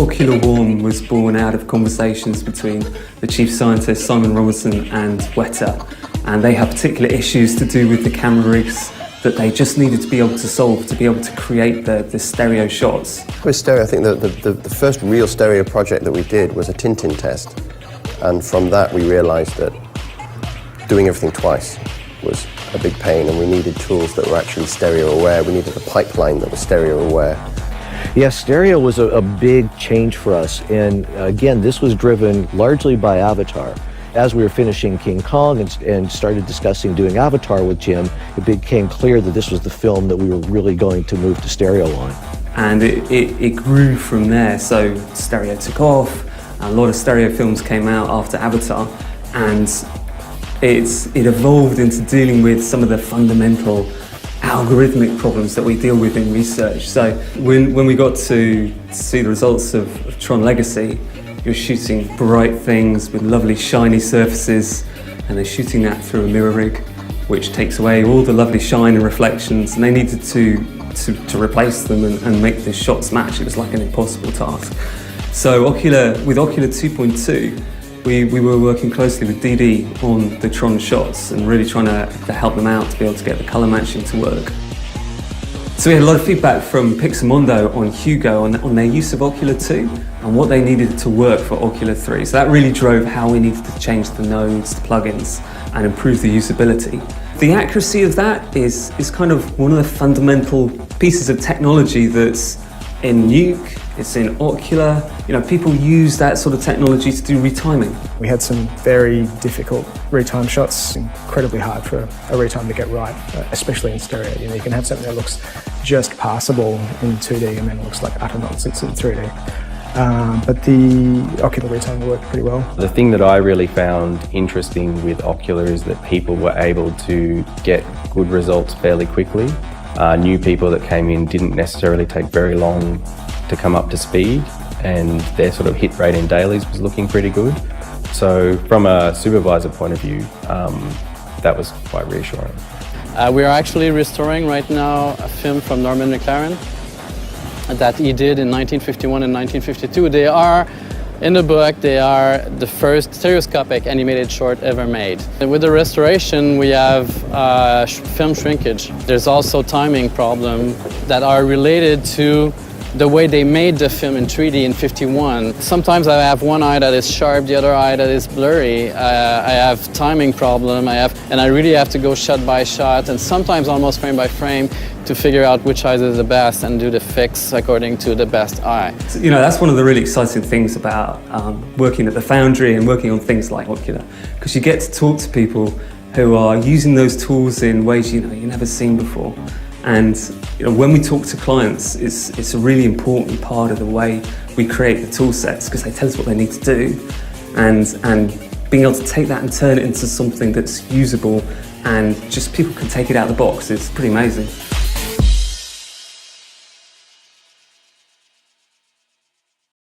Ocular was born out of conversations between the chief scientist Simon Robinson and Weta, and they have particular issues to do with the camera rigs that they just needed to be able to solve to be able to create the stereo shots. With stereo, I think the first real stereo project that we did was a Tintin test, and from that we realised that doing everything twice was a big pain, and we needed tools that were actually stereo aware. We needed a pipeline that was stereo aware. Yeah, stereo was a big change for us, and again, this was driven largely by Avatar. As we were finishing King Kong and started discussing doing Avatar with Jim, it became clear that this was the film that we were really going to move to stereo on. And it grew from there, so stereo took off, and a lot of stereo films came out after Avatar, and it evolved into dealing with some of the fundamental algorithmic problems that we deal with in research. So when we got to see the results of Tron Legacy, you're shooting bright things with lovely shiny surfaces, and they're shooting that through a mirror rig, which takes away all the lovely shine and reflections, and they needed to replace them and make the shots match. It was like an impossible task. So with Ocular 2.2, we were working closely with DD on the Tron shots and really trying to help them out to be able to get the colour matching to work. So we had a lot of feedback from Pixamondo on Hugo on their use of Ocular 2 and what they needed to work for Ocular 3. So that really drove how we needed to change the nodes, the plugins, and improve the usability. The accuracy of that is kind of one of the fundamental pieces of technology that's in Nuke, it's in Ocular. You know, people use that sort of technology to do retiming. We had some very difficult retime shots, incredibly hard for a retime to get right, especially in stereo. You know, you can have something that looks just passable in 2D and then looks like utter nonsense in 3D. But the Ocular retime worked pretty well. The thing that I really found interesting with Ocular is that people were able to get good results fairly quickly. New people that came in didn't necessarily take very long to come up to speed, and their sort of hit rate in dailies was looking pretty good. So from a supervisor point of view, that was quite reassuring. We are actually restoring right now a film from Norman McLaren that he did in 1951 and 1952. They are, in the book, they are the first stereoscopic animated short ever made. And with the restoration, we have film shrinkage. There's also timing problems that are related to the way they made the film in 3D in 51. Sometimes I have one eye that is sharp, the other eye that is blurry. I have timing problem, and I really have to go shot by shot and sometimes almost frame by frame to figure out which eye is the best and do the fix according to the best eye. You know, that's one of the really exciting things about working at the Foundry and working on things like Ocular, because you get to talk to people who are using those tools in ways you've never seen before. And when we talk to clients, it's a really important part of the way we create the tool sets, because they tell us what they need to do, and being able to take that and turn it into something that's usable and just people can take it out of the box is pretty amazing.